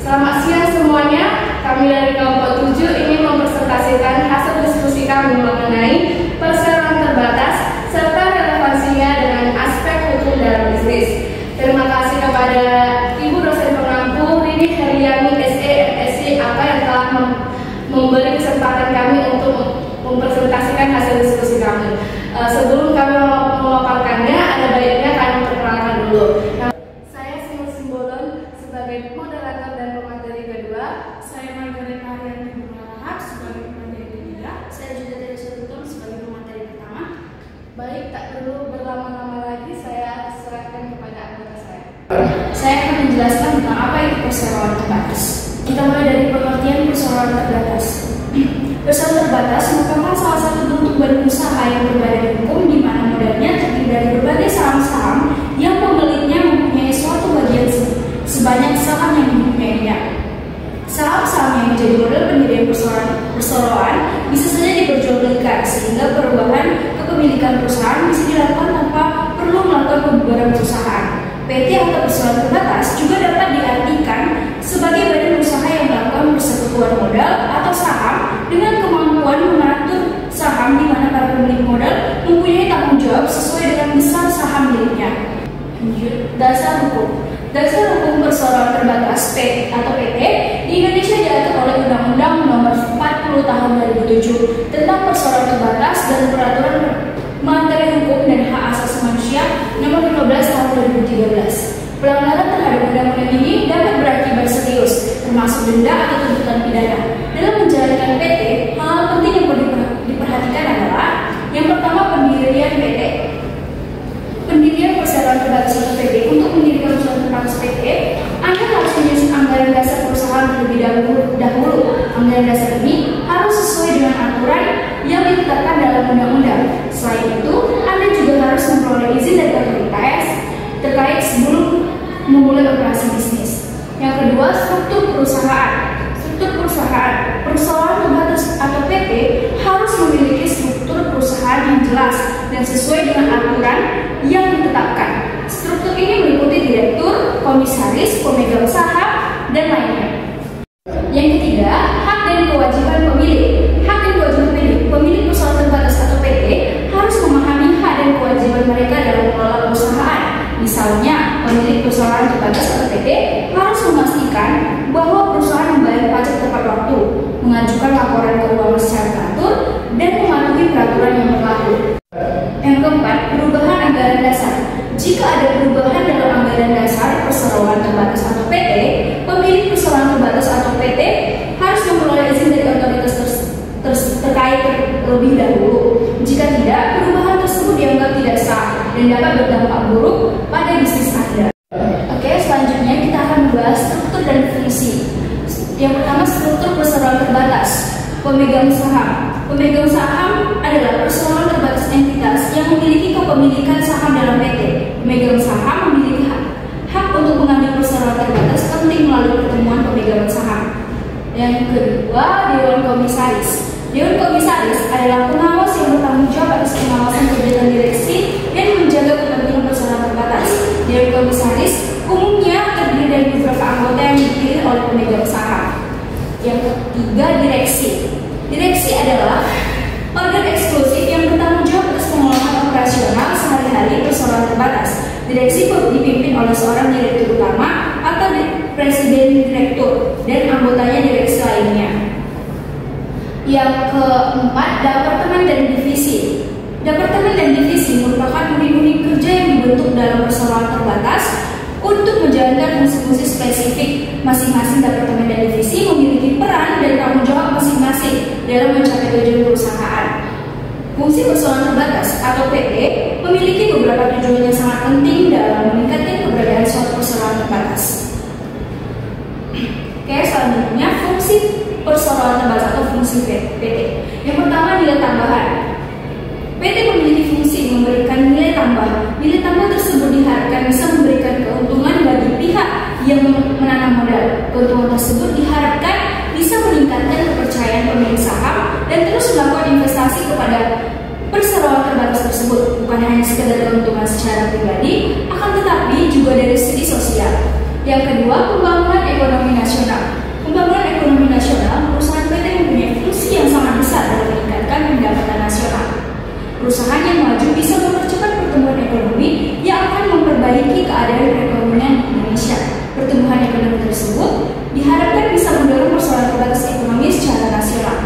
Selamat siang semuanya. Kami dari kelompok 7 ingin mempresentasikan hasil diskusi kami mengenai perseroan terbatas serta relevansinya dengan aspek hukum dalam bisnis. Terima kasih kepada Ibu dosen pengampu Rini Heriani SE MSc AK yang telah memberi kesempatan kami untuk mempresentasikan hasil diskusi kami. Sebelum kami memaparkannya, ada baiknya kami perkenalkan dulu. Saya Simul Simbolon sebagai moderator dan pemateri kedua. Saya Margaret Arianti Bungalahap sebagai pemateri ketiga. Saya juga Teresa Tutum sebagai pemateri pertama. Baik, tak perlu berlama-lama lagi, saya serahkan kepada anggota saya. Saya akan menjelaskan tentang apa itu perseroan terbatas. Kita mulai dari pengertian perseroan terbatas. Perseroan terbatas merupakan salah satu bentuk badan usaha yang berbadan hukum di mana modalnya terdiri dari berbagai saham-saham yang pemiliknya mempunyai suatu bagian sebanyak saham yang dimilikinya. Saham-saham yang menjadi modal pendirian perseroan bisa saja diperjualbelikan sehingga perubahan kepemilikan perusahaan bisa dilakukan tanpa perlu melakukan pembubaran perusahaan. PT atau perseroan terbatas juga dapat diartikan sebagai badan usaha yang melakukan persekutuan modal atau saham dengan kemampuan mengatur saham di mana para pemilik modal mempunyai tanggung jawab sesuai dengan besar saham miliknya. Dasar hukum. Dasar hukum perseroan terbatas atau PT di Indonesia diatur oleh Undang-Undang Nomor 40 Tahun 2007 tentang perseroan terbatas dan Peraturan Materi Hukum dan Hak Asasi Manusia Nomor 15 Tahun 2013. Pelanggaran terhadap undang-undang ini dapat berakibat serius, termasuk denda atau tuntutan pidana. Dalam menjalankan PT, hal penting yang perlu diperhatikan adalah yang pertama pendirian PT. Pendirian perseroan terbatas atau PT. Untuk mendirikan perseroan terbatas PT, Anda harus menyusun anggaran dasar perusahaan terlebih dahulu. Anggaran dasar ini harus sesuai dengan aturan yang ditetapkan dalam undang-undang. Selain itu, Anda juga harus memperoleh izin dari otoritas terkait sebelum memulai operasi bisnis. Yang kedua, struktur perusahaan. Struktur perusahaan. Perseroan terbatas atau PT harus memiliki struktur perusahaan yang jelas dan sesuai dengan aturan yang ditetapkan. Struktur ini meliputi direktur, komisaris, pemegang saham, dan lainnya. Yang ketiga, hak dan kewajiban pemilik. Hak dan kewajiban pemilik perseroan terbatas atau PT harus memahami hak dan kewajiban mereka dalam mengelola perusahaan. Misalnya, pemilik perseroan terbatas atau PT harus memastikan bahwa perusahaan membayar pajak tepat waktu, mengajukan laporan keuangan secara teratur, dan mematuhi peraturan yang berlaku. Yang keempat, perubahan anggaran dasar. Jika ada perubahan dalam anggaran dasar perseroan terbatas atau PT, pemilik perseroan terbatas atau PT harus memperoleh izin dari otoritas terkait terlebih dahulu. Jika tidak, perubahan tersebut dianggap tidak sah dan dapat berdampak buruk pada bisnis Anda. Oke, selanjutnya kita akan membahas struktur dan fungsi. Yang pertama, struktur perseroan terbatas. Pemegang saham. Pemegang saham adalah perseroan terbatas entitas yang memiliki kepemilikan saham dalam PT. Pemegang saham memiliki hak untuk mengambil perseroan terbatas penting melalui pertemuan pemegang saham. Yang kedua, Dewan Komisaris. Dewan Komisaris adalah pengawas yang bertanggung jawab atas pengawasan kegiatan direksi dan menjaga kepentingan perseroan terbatas. Dewan Komisaris umumnya terdiri dari beberapa anggota yang dipilih oleh pemegang saham. Yang ketiga, direksi. Direksi adalah organ eksklusif yang bertanggung jawab atas pengelolaan operasional sehari-hari perseroan terbatas. Direksi dipimpin oleh seorang direktur utama atau presiden direktur dan anggotanya direksi lainnya. Yang keempat, departemen dan divisi. Departemen dan divisi merupakan unit-unit kerja yang dibentuk dalam perseroan terbatas untuk menjalankan fungsi-fungsi spesifik. Masing-masing departemen dan divisi memiliki peran dan tanggung jawab masing-masing dalam mencapai tujuan perusahaan. Fungsi perseroan terbatas atau PT memiliki beberapa tujuan yang sangat penting dalam meningkatkan keberadaan suatu perseroan terbatas. Oke, selanjutnya fungsi perseroan terbatas atau fungsi PT. Yang pertama, nilai tambahan. PT memiliki fungsi memberikan nilai tambah. Nilai tambah tersebut diharapkan bisa memberikan keuntungan bagi pihak yang menanam modal. Keuntungan tersebut diharapkan bisa meningkatkan kepercayaan pemilik saham dan terus melakukan investasi kepada perseroan terbatas tersebut. Bukan hanya sekedar keuntungan secara pribadi, akan tetapi juga dari segi sosial. Yang kedua, pembangunan ekonomi nasional. keadaan perekonomian Indonesia. Pertumbuhan ekonomi tersebut diharapkan bisa mendorong persoalan terbatas ekonomi secara nasional.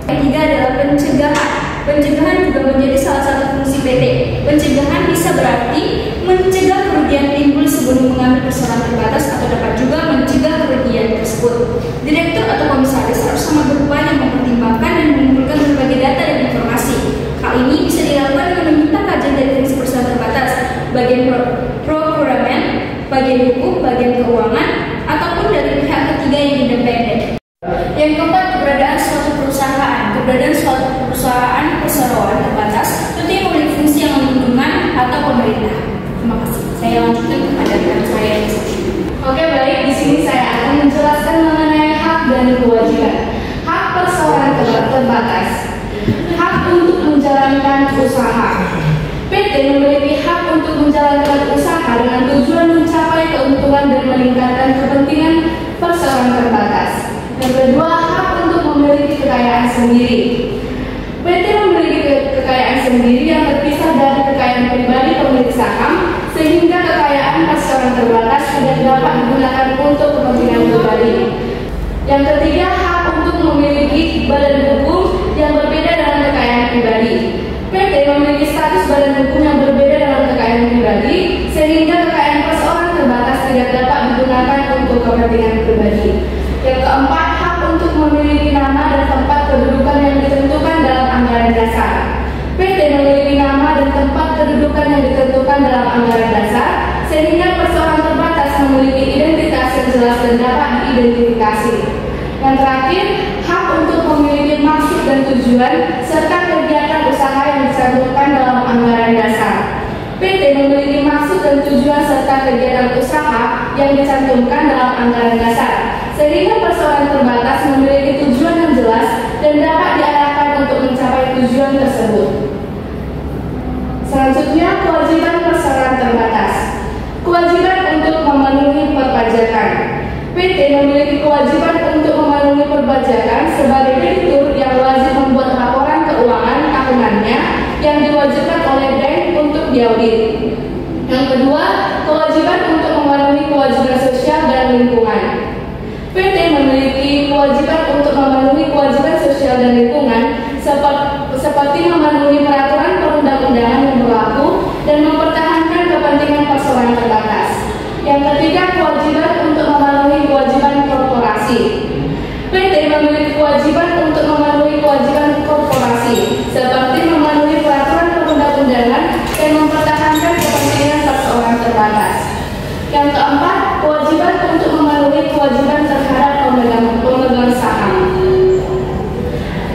Yang ketiga adalah pencegahan. Pencegahan juga menjadi salah satu fungsi PT. Pencegahan bisa berarti mencegah kerugian timbul sebelum mengambil persoalan terbatas atau dapat juga mencegah kerugian tersebut. Direktur atau komisaris harus sama berupaya mempertimbangkan dan mengumpulkan berbagai data dan informasi. Hal ini bisa dilakukan dengan meminta kajian dari fungsi persoalan terbatas, bagian procurement, bagian hukum, bagian keuangan, ataupun dari pihak ketiga yang independen. Yang keempat, keberadaan suatu perusahaan. Keberadaan suatu perusahaan perseroan terbatas tentunya memiliki fungsi yang menguntungkan atau pemerintah. Terima kasih. Saya lanjutkan kepada rekan saya. Oke, baik. Di sini saya akan menjelaskan mengenai hak dan kewajiban. Hak perseroan terbatas. Hak untuk menjalankan usaha. PT memiliki hak untuk menjalankan usaha dengan tujuan mencapai keuntungan dan meningkatkan kepentingan perseroan terbatas. Yang kedua, hak untuk memiliki kekayaan sendiri. PT memiliki kekayaan sendiri yang terpisah dari kekayaan pribadi pemilik saham, sehingga kekayaan perseroan terbatas tidak dapat digunakan untuk kepentingan pribadi. Yang ketiga, hak untuk memiliki badan hukum yang berbeda dengan kekayaan pribadi. PT memiliki status badan hukum yang berbeda dengan kekayaan pribadi, sehingga kekayaan perseroan terbatas tidak dapat digunakan untuk kepentingan pribadi. Yang keempat, hak untuk memiliki nama dan tempat kedudukan yang ditentukan dalam anggaran dasar. PT memiliki nama dan tempat kedudukan yang ditentukan dalam anggaran dasar, sehingga perseroan terbatas memiliki identitas yang jelas dan dapat diidentifikasi. Yang terakhir, hak untuk memiliki maksud dan tujuan serta kegiatan usaha yang dicantumkan dalam anggaran dasar. PT memiliki maksud dan tujuan serta kegiatan usaha yang dicantumkan dalam anggaran dasar, sehingga perseroan terbatas memiliki tujuan yang jelas dan dapat diarahkan untuk mencapai tujuan tersebut. Selanjutnya, kewajiban perseroan terbatas. Kewajiban untuk memenuhi perpajakan. PT memiliki kewajiban untuk memenuhi perpajakan sebagai kreditur yang wajib membuat laporan keuangan tahunannya yang diwajibkan oleh bank untuk diaudit. Yang kedua, kewajiban untuk memenuhi kewajiban sosial dan lingkungan. PT memiliki kewajiban untuk memenuhi kewajiban sosial dan lingkungan seperti memenuhi peraturan perundang-undangan yang berlaku dan mempertahankan kepentingan perseroan terbatas. Yang ketiga, kewajiban untuk memenuhi kewajiban korporasi. PT memiliki kewajiban untuk memenuhi kewajiban korporasi seperti memenuhi peraturan perundang-undangan dan mempertahankan kepentingan perseroan terbatas. Yang keempat, kewajiban untuk memenuhi kewajiban terhadap pemegang saham.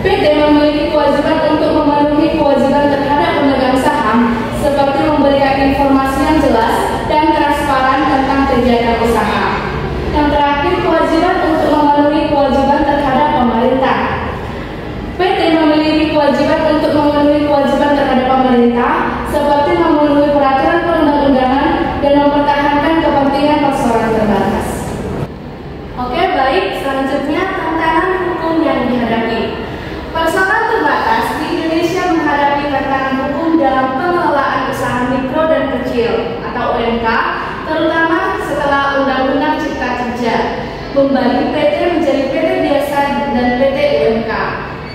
PT memiliki kewajiban untuk memenuhi kewajiban terhadap pemegang saham seperti memberikan informasi yang jelas dan transparan tentang kegiatan usaha. Yang terakhir, kewajiban untuk memenuhi kewajiban terhadap pemerintah. PT memiliki kewajiban untuk memenuhi kewajiban terhadap pemerintah seperti memenuhi peraturan perundang-undangan dan mempertahankan kepentingan perseroan terbatas. Oke, baik. Selanjutnya, tantangan hukum yang dihadapi. Perseroan terbatas di Indonesia menghadapi tantangan hukum dalam pengelolaan usaha mikro dan kecil atau UMK, terutama setelah Undang-Undang Cipta Kerja membagi PT menjadi PT biasa dan PT UMK.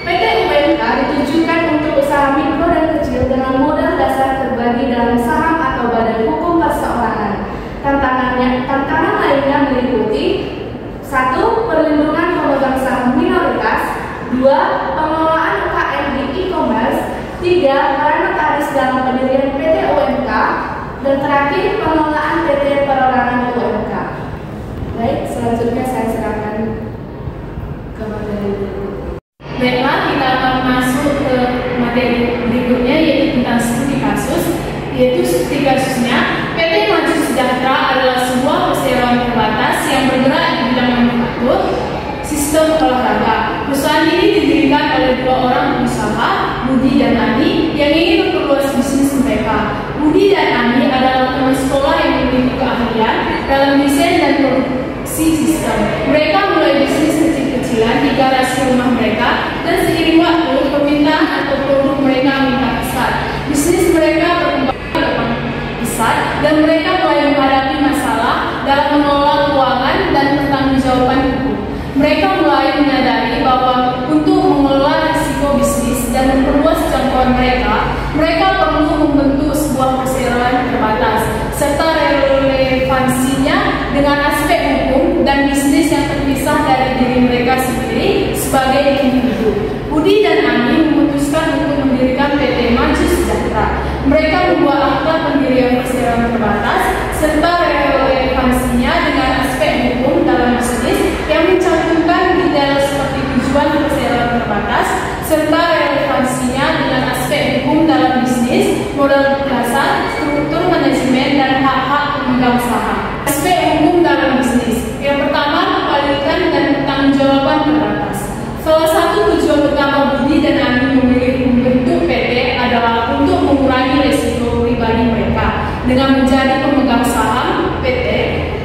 PT UMK ditujukan untuk usaha mikro dan kecil dengan modal dasar terbagi dalam saham atau badan hukum perseorangan. Tantangan lainnya meliputi 1. Perlindungan pemegang saham minoritas. 2. Pengelolaan UKM di e-commerce. 3. Peran notaris dalam pendirian PT UMK. Dan terakhir, pengelolaan PT perorangan UMK. Baik, selanjutnya saya serahkan ke materi berikutnya. Baiklah, kita akan masuk ke materi berikutnya, yaitu tentang studi kasus. Yaitu studi kasusnya, PT Maju Sejahtera adalah sebuah perseroan terbatas yang bergerak di bidang manufaktur, sistem olahraga. Perusahaan ini didirikan oleh dua orang pengusaha, Budi dan Ani, yang ingin memperluas bisnis mereka. Budi dan Ani adalah teman sekolah yang memiliki keahlian dalam desain dan produksi sistem. Mereka mulai bisnis kecil-kecilan di garasi rumah mereka, dan seiring waktu permintaan atau produk mereka meningkat pesat. Bisnis mereka berkembang pesat dan mereka mulai menyadari bahwa untuk mengelola risiko bisnis dan memperluas jangkauan mereka perlu membentuk sebuah perseroan terbatas serta relevansinya dengan aspek hukum dan bisnis yang terpisah dari diri mereka sendiri sebagai individu. Budi dan Ani memutuskan untuk mendirikan PT Maju Sejahtera. Mereka membuat akta pendirian perseroan terbatas serta relevansinya dengan aspek hukum dalam bisnis yang mencantumkan detail seperti tujuan perseroan terbatas serta relevansinya dengan aspek hukum dalam bisnis, modal dasar, struktur manajemen, dan hak-hak pemegang saham. Aspek hukum dalam bisnis. Yang pertama, kepalitan dan pertanggungjawaban terbatas. Salah satu tujuan utama Budi dan Ani membentuk PT adalah untuk mengurangi risiko pribadi mereka dengan menjadi pemegang saham PT.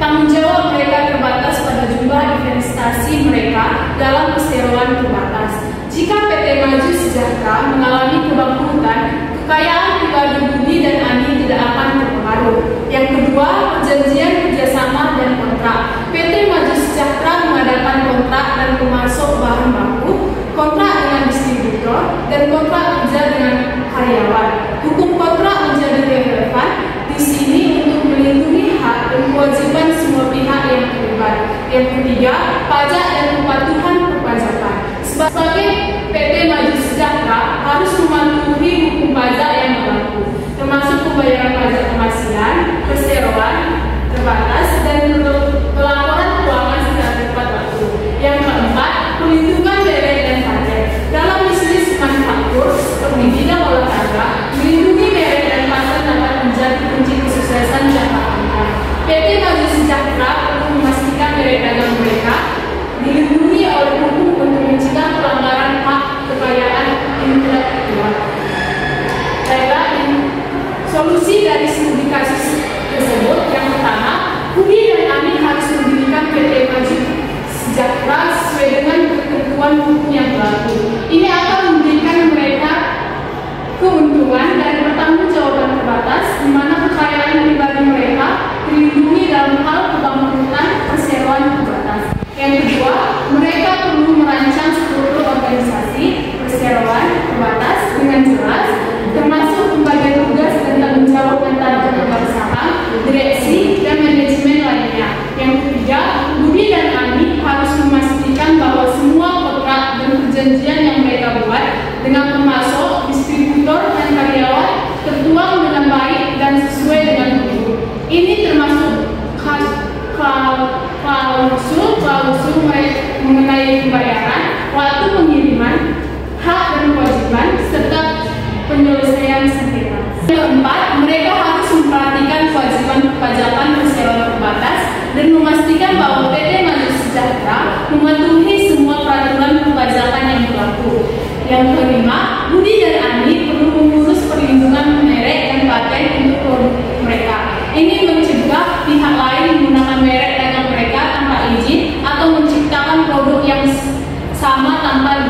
Tanggung jawab mereka terbatas pada jumlah investasi mereka dalam perseroan terbatas. Jika PT Maju Sejahtera mengalami kebangkrutan, kekayaan pribadi Budi dan Ani tidak akan terpengaruh. Yang kedua, perjanjian kerjasama dan kontrak. PT Maju Sejahtera mengadakan kontrak dan pemasok bahan baku, kontrak dengan distributor, dan kontrak kerja dengan karyawan. Hukum kontrak menjadi relevan di sini untuk melindungi hak dan kewajiban semua pihak yang terlibat. Yang ketiga, pajak dan kepatuhan perpajakan. Sebagai PT Maju Sejahtera harus mematuhi hukum pajak yang berlaku, termasuk pembayaran pajak penghasilan, perseroan terbatas, dan pelaporan keuangan secara tepat waktu. Yang keempat, perlindungan merek dan paten. Dalam bisnis manufaktur seperti bidang olahraga, melindungi merek dan paten dapat menjadi kunci kesuksesan jangka panjang. PT Maju Sejahtera perlu memastikan merek dagang mereka dilindungi oleh hukum untuk mencegah pelanggaran hak kekayaan intelektual. Baiklah, solusi dari studi kasus tersebut. Yang pertama, Budi dan Ani harus mendirikan PT Maju Sejahtera sesuai dengan ketentuan hukum yang berlaku. Ini akan memberikan mereka keuntungan dan pertanggungjawaban terbatas, di mana kekayaan pribadi mereka dilindungi dalam hal kebangkrutan perseroan terbatas. Yang kedua, mereka perlu merancang struktur organisasi perseroan terbatas dengan jelas, termasuk pembagian tugas dan tanggung jawab antara pemegang saham, direksi, dan manajemen lainnya. Yang ketiga, Budi dan Ani harus memastikan bahwa semua kontrak dan perjanjian yang mereka buat dengan pemasok, distributor, dan karyawan tertuang dengan baik dan sesuai dengan hukum. Ini termasuk klausul mengenai pembayaran, waktu pengiriman, hak dan kewajiban, serta penyelesaian sengketa. Yang keempat, mereka harus memperhatikan kewajiban perpajakan perseroan terbatas dan memastikan bahwa PT Maju Sejahtera mematuhi semua peraturan perpajakan yang berlaku. Yang kelima, Budi dan Ani perlu mengurus perlindungan merek dan paten untuk produk mereka. Ini mencegah pihak lain menggunakan merek dagang mereka tanpa izin atau menciptakan produk yang sama tanpa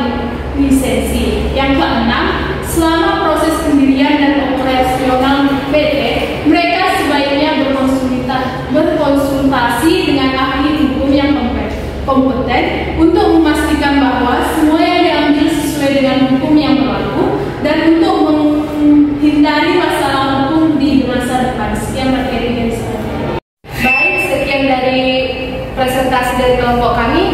lisensi. Yang keenam, selama proses pendirian dan operasional PT, mereka sebaiknya berkonsultasi dengan ahli hukum yang kompeten untuk memastikan bahwa semua yang diambil sesuai dengan hukum yang berlaku dan untuk menghindari masalah hukum di masa depan. Sekian materi dari saya. Baik, sekian dari presentasi dari kelompok kami.